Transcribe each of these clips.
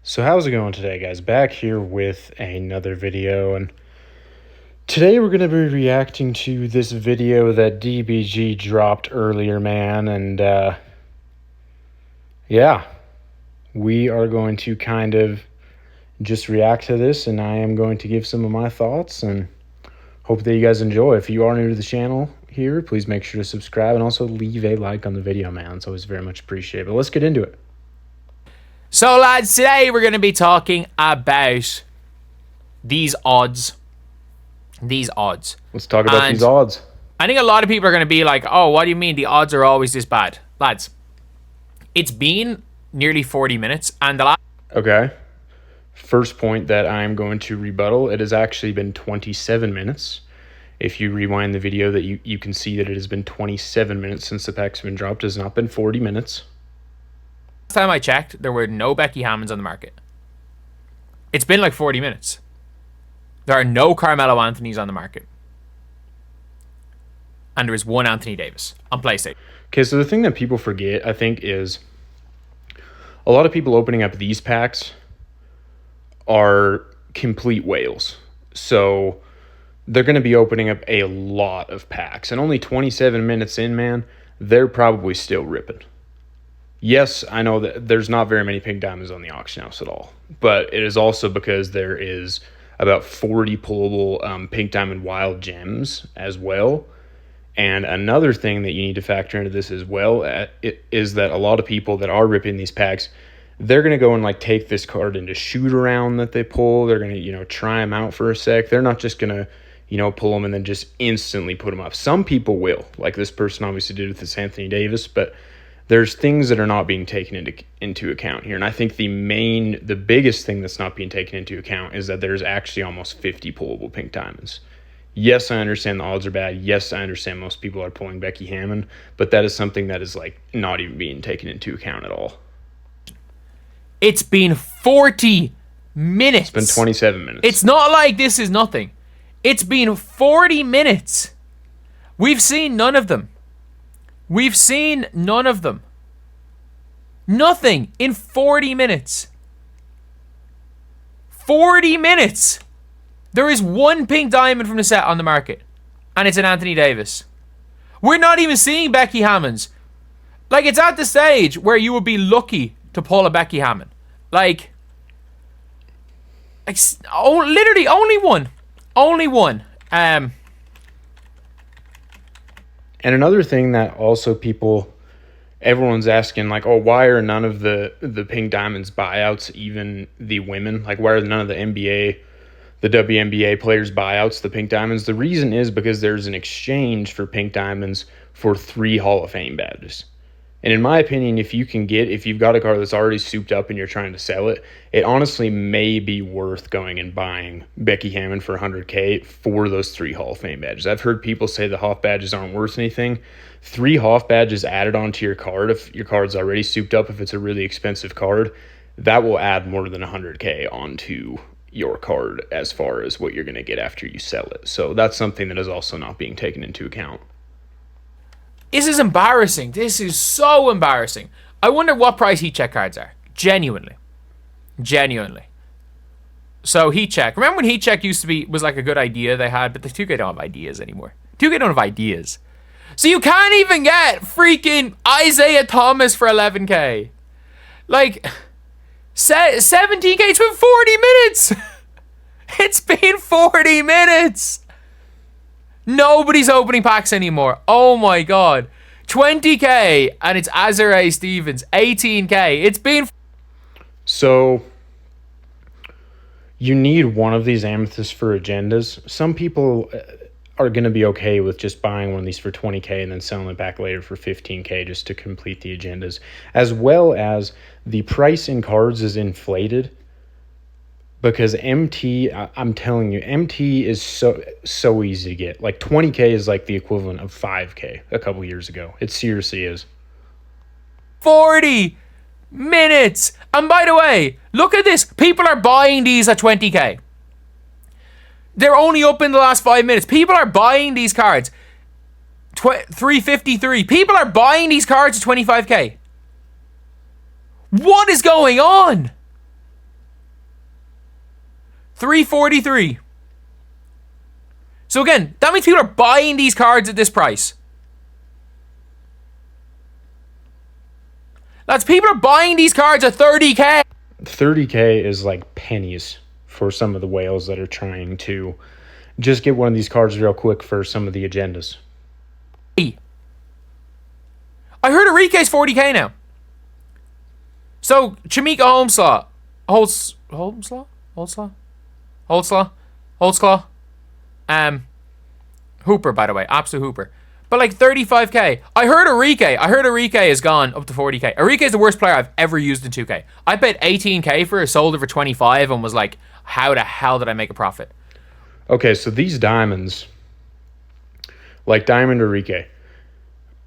So how's it going today, guys? Back here with another video, and today we're going to be reacting to this video that DBG dropped earlier, man, and yeah, we are going to kind of just react to this, and I am going to give some of my thoughts, and hope that you guys enjoy. If you are new to the channel here, please make sure to subscribe, and also leave a like on the video, man. It's always very much appreciated. But let's get into it. So, lads, today we're going to be talking about these odds. Let's talk about these odds. I think a lot of people are going to be like, oh, what do you mean the odds are always this bad? Lads, it's been nearly 40 minutes, and the last... Okay. First point that I'm going to rebuttal, it has actually been 27 minutes. If you rewind the video, that you can see that it has been 27 minutes since the pack's been dropped. It has not been 40 minutes. Last time I checked, there were no Becky Hammonds on the market. It's been like 40 minutes. There are no Carmelo Anthonys on the market. And there is one Anthony Davis on PlayStation. Okay, so the thing that people forget, I think, is a lot of people opening up these packs are complete whales. So they're going to be opening up a lot of packs. And only 27 minutes in, man, they're probably still ripping. Yes, I know that there's not very many pink diamonds on the auction house at all, but it is also because there is about 40 pullable pink diamond wild gems as well. And another thing that you need to factor into this as well is that a lot of people that are ripping these packs, they're going to go and like take this card into shoot around that they pull. They're going to, try them out for a sec. They're not just going to, pull them and then just instantly put them up. Some people will, like this person obviously did with this Anthony Davis, but there's things that are not being taken into account here. And I think the biggest thing that's not being taken into account is that there's actually almost 50 pullable pink diamonds. Yes, I understand the odds are bad. Yes, I understand most people are pulling Becky Hammon, but that is something that is like not even being taken into account at all. It's been 40 minutes. It's been 27 minutes. It's not like this is nothing. It's been 40 minutes. We've seen none of them. Nothing in 40 minutes. 40 minutes. There is one pink diamond from the set on the market, and it's an Anthony Davis. We're not even seeing Becky Hammonds. Like, it's at the stage where you would be lucky to pull a Becky Hammond. Like literally only one. And another thing that also everyone's asking, like, oh, why are none of the pink diamonds buyouts, even the women? Like, why are none of the NBA, the WNBA players buyouts, the pink diamonds? The reason is because there's an exchange for pink diamonds for 3 Hall of Fame badges. And in my opinion, if you've got a card that's already souped up and you're trying to sell it, it honestly may be worth going and buying Becky Hammon for $100K for those 3 Hall of Fame badges. I've heard people say the Hoff badges aren't worth anything. 3 Hoff badges added onto your card, if your card's already souped up, if it's a really expensive card, that will add more than $100K onto your card as far as what you're going to get after you sell it. So that's something that is also not being taken into account. This is embarrassing. This is so embarrassing. I wonder what price heat check cards are. Genuinely. So heat check. Remember when heat check was like a good idea they had, but the 2K don't have ideas anymore. 2K don't have ideas. So you can't even get freaking Isaiah Thomas for 11K. Like 17K. It's been 40 minutes. It's been 40 minutes. Nobody's opening packs anymore. Oh my god. 20K and it's Azare Stevens. 18K. It's been... So you need one of these amethysts for agendas. Some people are going to be okay with just buying one of these for 20K and then selling it back later for 15K just to complete the agendas. As well as the price in cards is inflated. Because MT, I'm telling you, MT is so easy to get. Like 20K is like the equivalent of 5K a couple years ago. It seriously is. 40 minutes. And by the way, look at this. People are buying these at 20K. They're only up in the last 5 minutes. People are buying these cards. 353. People are buying these cards at 25K. What is going on? 343. So again, that means people are buying these cards at this price. That's people are buying these cards at 30k. 30k is like pennies for some of the whales that are trying to just get one of these cards real quick for some of the agendas. I heard Enrique's 40k now. So Chamika Holtzclaw. Hooper, by the way, absolute hooper. But like 35k. I heard Enrique is gone up to 40k. Enrique is the worst player I've ever used in 2k. I paid 18k for it, sold it for 25, and was like, how the hell did I make a profit? Okay, so these diamonds, like Diamond Enrique,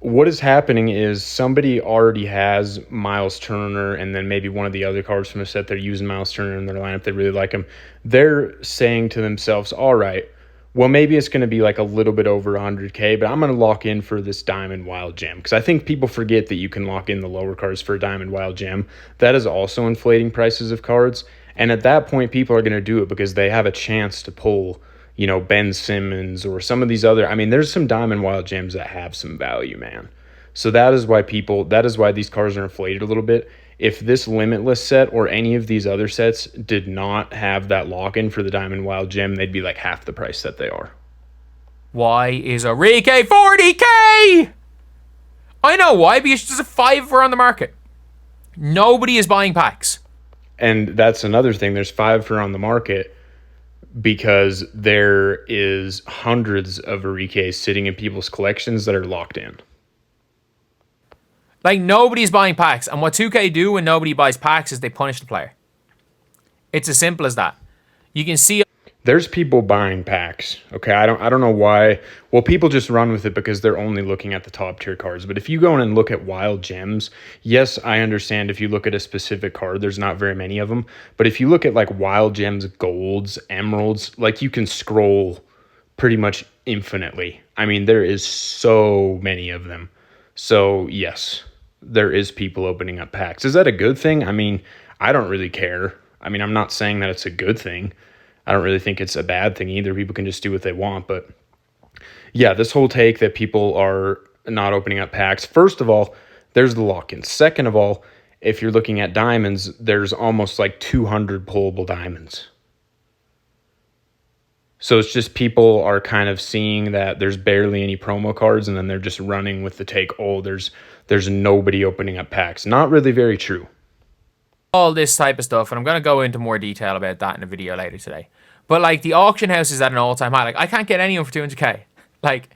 what is happening is somebody already has Miles Turner, and then maybe one of the other cards from the set, they're using Miles Turner in their lineup. They really like him. They're saying to themselves, all right, well, maybe it's going to be like a little bit over 100k, but I'm going to lock in for this Diamond Wild Gem. Because I think people forget that you can lock in the lower cards for a Diamond Wild Gem. That is also inflating prices of cards. And at that point, people are going to do it because they have a chance to pull, you know, Ben Simmons or some of these other. I mean, there's some Diamond Wild Gems that have some value, man. So that is why these cards are inflated a little bit. If this Limitless set or any of these other sets did not have that lock-in for the Diamond Wild Gem, they'd be like half the price that they are. Why is Enrique 40k? I know why, because there's a 5 on the market. Nobody is buying packs. And that's another thing. There's 5 on the market because there is hundreds of Enriques sitting in people's collections that are locked in. Like, nobody's buying packs. And what 2K do when nobody buys packs is they punish the player. It's as simple as that. You can see... There's people buying packs. Okay, I don't know why. Well, people just run with it because they're only looking at the top tier cards. But if you go in and look at wild gems, yes, I understand if you look at a specific card, there's not very many of them. But if you look at like wild gems, golds, emeralds, like you can scroll pretty much infinitely. I mean, there is so many of them. So yes, there is people opening up packs. Is that a good thing? I mean, I don't really care. I mean, I'm not saying that it's a good thing. I don't really think it's a bad thing either. People can just do what they want. But yeah, this whole take that people are not opening up packs. First of all, there's the lock-in. Second of all, if you're looking at diamonds, there's almost like 200 pullable diamonds. So it's just people are kind of seeing that there's barely any promo cards, and then they're just running with the take, oh, there's nobody opening up packs. Not really very true. All this type of stuff, and I'm going to go into more detail about that in a video later today. But like, the auction house is at an all-time high. Like, I can't get anyone for 200k. Like,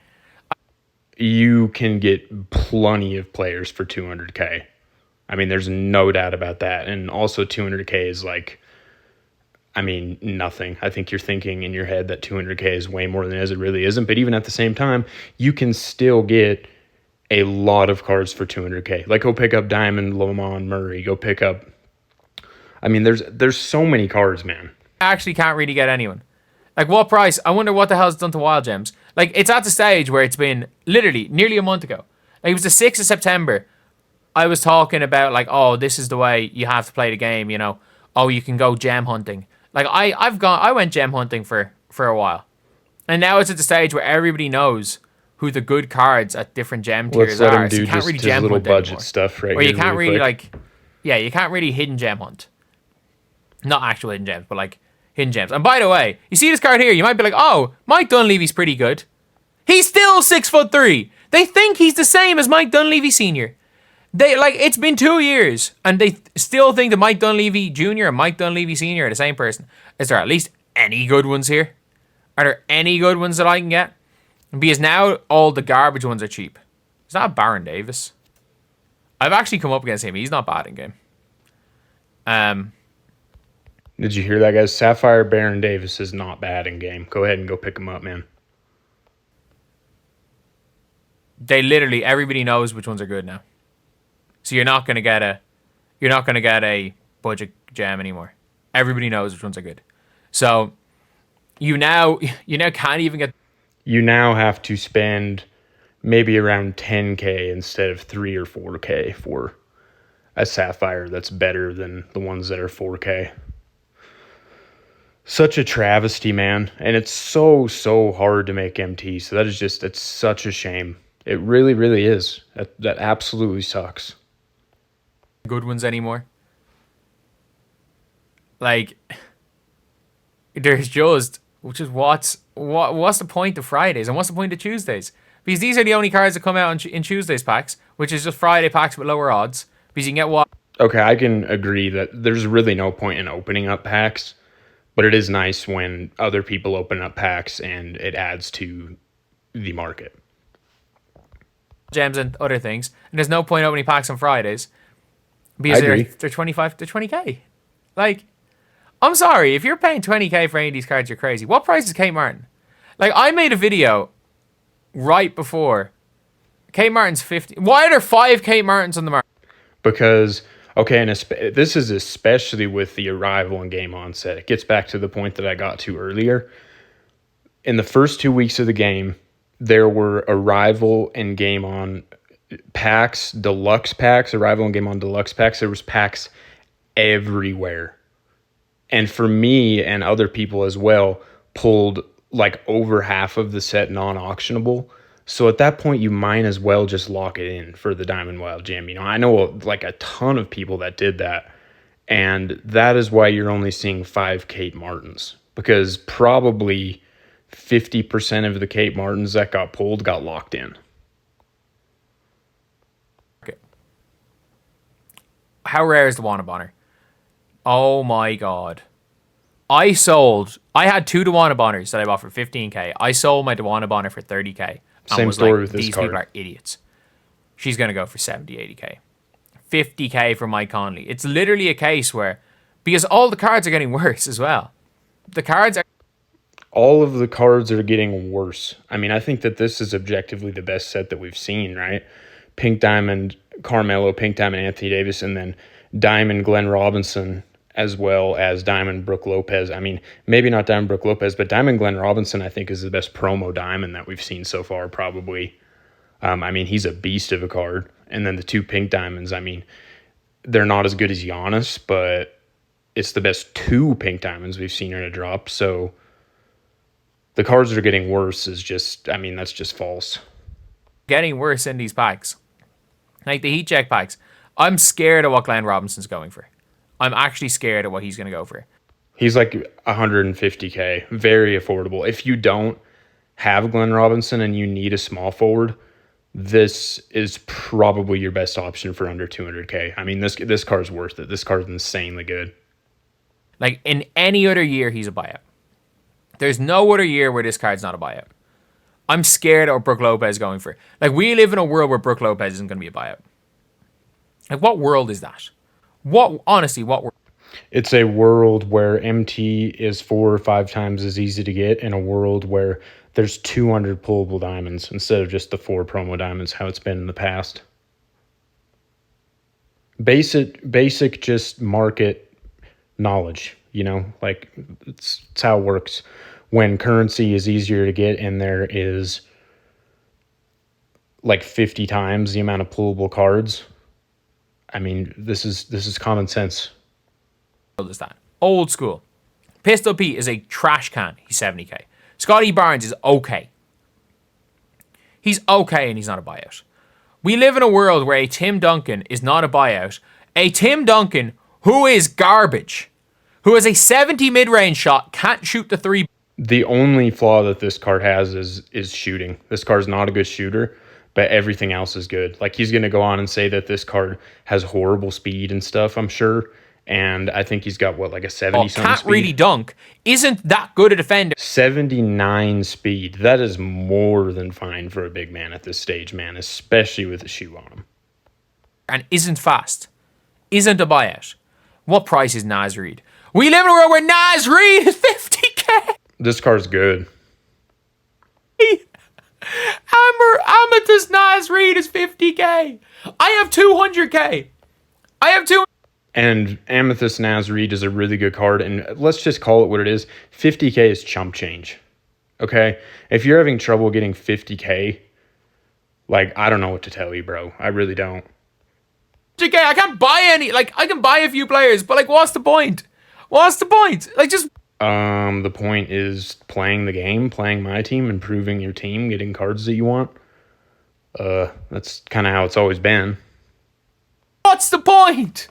you can get plenty of players for 200k. I mean, there's no doubt about that. And also 200k is like, I mean, nothing. I think you're thinking in your head that 200k is way more than it is. It really isn't. But even at the same time, you can still get a lot of cards for 200k. Like, go pick up Diamond, Lomon, Murray. Go pick up... I mean, there's so many cards, man. I actually can't really get anyone. Like, what price? I wonder what the hell's done to Wild Gems. Like, it's at the stage where it's been literally nearly a month ago. Like, it was the 6th of September. I was talking about, like, oh, this is the way you have to play the game, you know. Oh, you can go gem hunting. Like, I went gem hunting for a while. And now it's at the stage where everybody knows who the good cards at different gem tiers are. So you can't really gem hunt budget anymore. Stuff right or here. You can't really like, yeah, you can't really hidden gem hunt. Not actual hidden gems, but like hidden gems. And by the way, you see this card here, you might be like, oh, Mike Dunleavy's pretty good. He's still 6'3". They think he's the same as Mike Dunleavy Sr. They like, it's been 2 years, and they still think that Mike Dunleavy Jr. and Mike Dunleavy Sr. are the same person. Is there at least any good ones here? Are there any good ones that I can get? Because now all the garbage ones are cheap. Is that Baron Davis? I've actually come up against him. He's not bad in game. Did you hear that, guys? Sapphire Baron Davis is not bad in game. Go ahead and go pick him up, man. They literally, everybody knows which ones are good now. So you're not gonna get a budget gem anymore. Everybody knows which ones are good. So you now can't even get. You now have to spend maybe around 10k instead of 3 or 4k for a Sapphire that's better than the ones that are 4k. Such a travesty, man. And it's so, so hard to make MT. So that is just, it's such a shame. It really, really is. That absolutely sucks. Good ones anymore. Like, there's just, which is what's the point of Fridays and what's the point of Tuesdays? Because these are the only cards that come out in Tuesdays packs, which is just Friday packs with lower odds. Because you can get what? Okay, I can agree that there's really no point in opening up packs, but it is nice when other people open up packs and it adds to the market. Gems and other things. And there's no point opening packs on Fridays. I Because agree. they're 25 to 20k. Like, I'm sorry, if you're paying 20k for any of these cards, you're crazy. What price is Kate Martin? Like, I made a video right before. Kate Martin's 50. Why are there 5 Kate Martins on the market? Because, okay, and this is especially with the arrival and game onset. It gets back to the point that I got to earlier. In the first 2 weeks of the game, there were arrival and game on packs, deluxe packs, arrival and game on deluxe packs. There was packs everywhere. And for me and other people as well, pulled like over half of the set non-auctionable. So at that point, you might as well just lock it in for the Diamond Wild Gem. You know, I know like a ton of people that did that. And that is why you're only seeing 5 Kate Martins. Because probably 50% of the Kate Martins that got pulled got locked in. Okay. How rare is the Wannaboner? Oh my god. I had 2 Dewanabonners that I bought for 15k. I sold my Dewanabonner for 30k. And Same was story like, with this these card. people are idiots. She's going to go for 70, 80k. 50k for Mike Conley. It's literally a case where, because all the cards are getting worse as well. The cards are. All of the cards are getting worse. I mean, I think that this is objectively the best set that we've seen, right? Pink Diamond Carmelo, Pink Diamond Anthony Davis, and then Diamond Glenn Robinson, as well as Diamond Brooke Lopez. I mean, maybe not Diamond Brooke Lopez, but Diamond Glenn Robinson, I think, is the best promo diamond that we've seen so far, probably. I mean, he's a beast of a card. And then the 2 Pink Diamonds, I mean, they're not as good as Giannis, but it's the best 2 Pink Diamonds we've seen in a drop. So the cards that are getting worse is just, I mean, that's just false. Getting worse in these packs. Like the heat check packs. I'm scared of what Glenn Robinson's going for. I'm actually scared of what he's going to go for. He's like 150K, very affordable. If you don't have Glenn Robinson and you need a small forward, this is probably your best option for under 200K. I mean, this card's worth it. This card's insanely good. Like in any other year, he's a buyout. There's no other year where this card's not a buyout. I'm scared of what Brooke Lopez going for. Like, we live in a world where Brooke Lopez isn't going to be a buyout. Like, what world is that? Honestly, what world? It's a world where MT is 4 or 5 times as easy to get, in a world where there's 200 pullable diamonds instead of just the 4 promo diamonds, how it's been in the past. Basic just market knowledge, you know, like it's how it works. When currency is easier to get and there is like 50 times the amount of pullable cards, I mean, this is common sense. Is that? Old school. Pistol Pete is a trash can. He's 70k. Scotty Barnes is okay. He's okay and he's not a buyout. We live in a world where a Tim Duncan is not a buyout. A Tim Duncan who is garbage, who has a 70 mid-range shot, can't shoot the 3. The only flaw that this card has is shooting. This card's not a good shooter, but everything else is good. Like, he's going to go on and say that this card has horrible speed and stuff, I'm sure. And I think he's got, what, like a 70-something Can't speed? really dunk. Isn't that good a defender. 79 speed. That is more than fine for a big man at this stage, man, especially with a shoe on him. And isn't fast. Isn't a buyout. What price is Naz Reid? We live in a world where Naz Reid is 50k. This card's good. Amethyst Naz Reid is 50k. I have 200k. I have 200. And Amethyst Naz Reid is a really good card. And let's just call it what it is. 50K is chump change. Okay? If you're having trouble getting 50K, like, I don't know what to tell you, bro. I really don't. I can't buy any. Like, I can buy a few players, but, like, what's the point? What's the point? Like, just. The point is playing the game, playing my team, improving your team, getting cards that you want. That's kind of how it's always been. What's the point?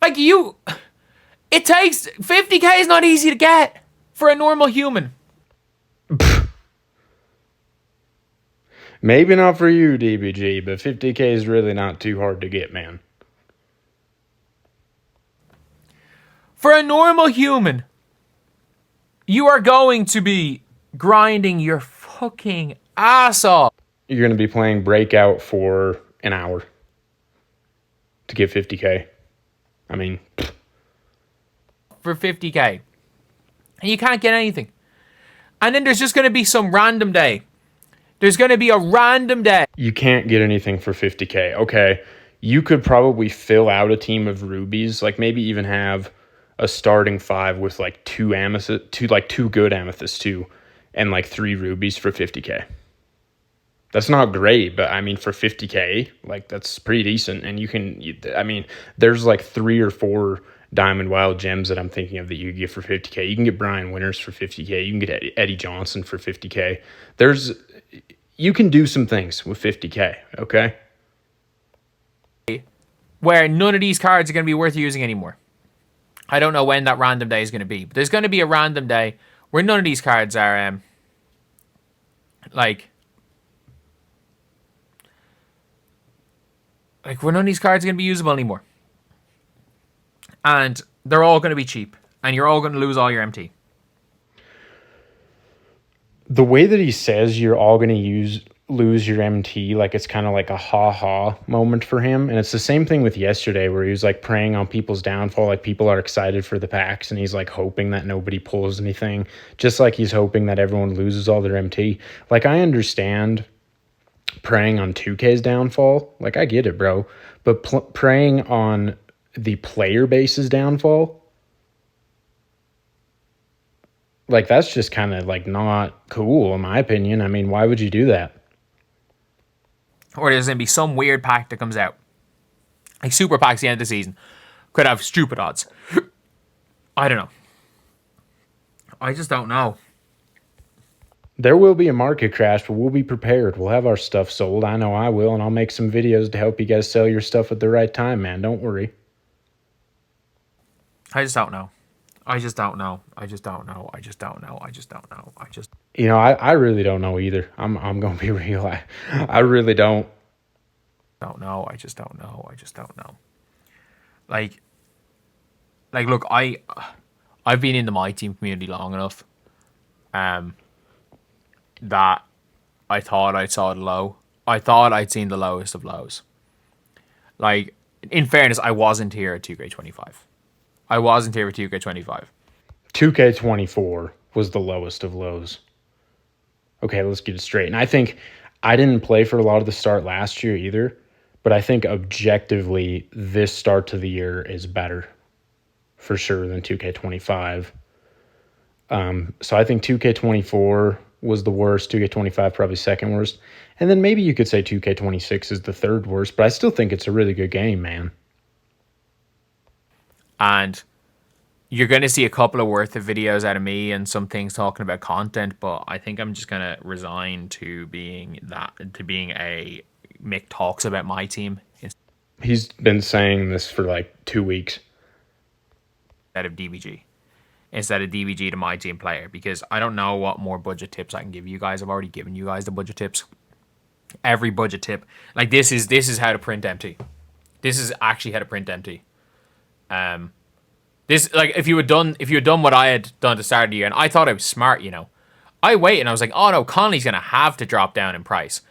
Like it takes 50k is not easy to get for a normal human. Maybe not for you, DBG, but 50k is really not too hard to get, man. For a normal human, you are going to be grinding your fucking ass off. You're going to be playing Breakout for an hour to get 50k. I mean, For 50k. And you can't get anything. And then there's just going to be some random day. There's going to be a random day. you can't get anything for 50k. Okay, you could probably fill out a team of rubies, like maybe even have a starting 5 with like two good amethysts too, and like 3 rubies for 50k. That's not great, but I mean for 50k, like that's pretty decent. And I mean, there's like 3 or 4 Diamond Wild gems that I'm thinking of that you can get for 50k. You can get Brian Winters for 50k. You can get Eddie Johnson for 50k. You can do some things with 50k. Okay. Where none of these cards are going to be worth using anymore. I don't know when that random day is going to be, but there's going to be a random day where none of these cards are like where none of these cards are going to be usable anymore. And they're all going to be cheap. And you're all going to lose all your MT. The way that he says you're all going to lose your MT, like it's kind of like a ha-ha moment for him. And it's the same thing with yesterday where he was like preying on people's downfall. Like people are excited for the packs and he's like hoping that nobody pulls anything. Just like he's hoping that everyone loses all their MT. Like I understand preying on 2K's downfall. Like I get it, bro. But preying on the player base's downfall, like that's just kind of like not cool in my opinion. I mean, why would you do that? Or there's going to be some weird pack that comes out. Like super packs at the end of the season. Could have stupid odds. I don't know. I just don't know. There will be a market crash, but we'll be prepared. We'll have our stuff sold. I know I will, and I'll make some videos to help you guys sell your stuff at the right time, man. Don't worry. I just don't know. I just don't know. You know, I really don't know either. I'm gonna be real. I really don't. I just don't know. Like look, I've been in the Myteam community long enough. That I thought I saw the low. I thought I'd seen the lowest of lows. Like, in fairness, I wasn't here at 2K25. I wasn't here at 2K25. 2K24 was the lowest of lows. Okay, let's get it straight. And I think I didn't play for a lot of the start last year either, but I think objectively this start to the year is better for sure than 2K25. So I think 2K24 was the worst, 2K25 probably second worst, and then maybe you could say 2K26 is the third worst, but I still think it's a really good game, man. And you're going to see a couple of worth of videos out of me and some things talking about content, but I think I'm just going to resign to being a Mick talks about my team He's been saying this for like 2 weeks. Instead of DBG to my team player, because I don't know what more budget tips I can give you guys. I've already given you guys the budget tips. Every budget tip, like this is how to print empty. This is actually how to print empty. This, like, if you had done what I had done at the start of the year, and I thought I was smart, you know, I waited and I was like, oh no, Conley's gonna have to drop down in price.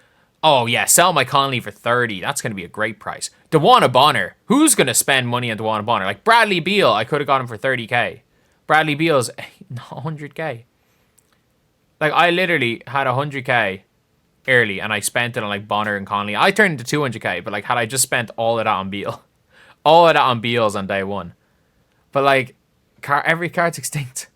Oh yeah, sell my Conley for 30. That's gonna be a great price. DeWanna Bonner, who's gonna spend money on DeWanna Bonner? Like Bradley Beal, I could have got him for 30k. Bradley Beal's 100k. Like I literally had 100k early, and I spent it on like Bonner and Conley. I turned into 200k, but like had I just spent all of that on Beal, all of that on Beal's on day one. But like, every card's extinct.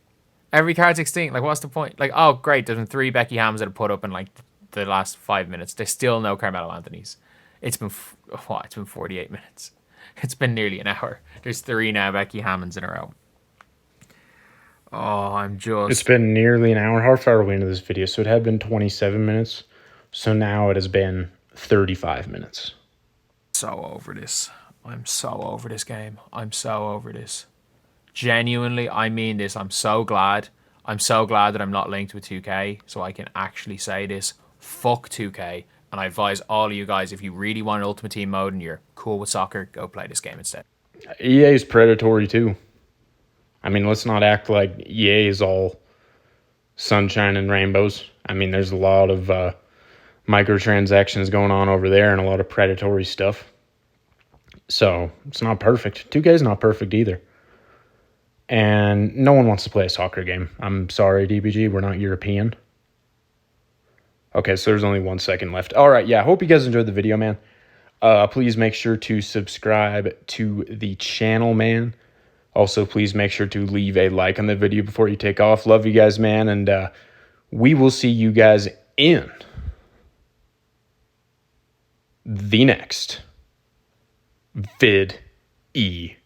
Every card's extinct. Like, what's the point? Like, oh great, there's been 3 Becky Hams that have put up in like the last 5 minutes. There's still no Carmelo Anthony's. It's been It's been 48 minutes. It's been nearly an hour. There's 3 now Becky Hammonds in a row. Oh, I'm It's just been nearly an hour, half hour way into this video, so it had been 27 minutes. So now it has been 35 minutes. so over this. I'm so over this game. I'm so over this. Genuinely, I mean this. I'm so glad. I'm so glad that I'm not linked with 2K, so I can actually say this. Fuck 2K. And I advise all of you guys, if you really want Ultimate Team mode and you're cool with soccer, go play this game instead. EA is predatory too. I mean, let's not act like EA is all sunshine and rainbows. I mean, there's a lot of microtransactions going on over there and a lot of predatory stuff. So it's not perfect. 2K is not perfect either. And no one wants to play a soccer game. I'm sorry, DBG, we're not European. Okay, so there's only 1 second left. All right, yeah, hope you guys enjoyed the video, man. Please make sure to subscribe to the channel, man. Also, please make sure to leave a like on the video before you take off. Love you guys, man, and we will see you guys in the next video.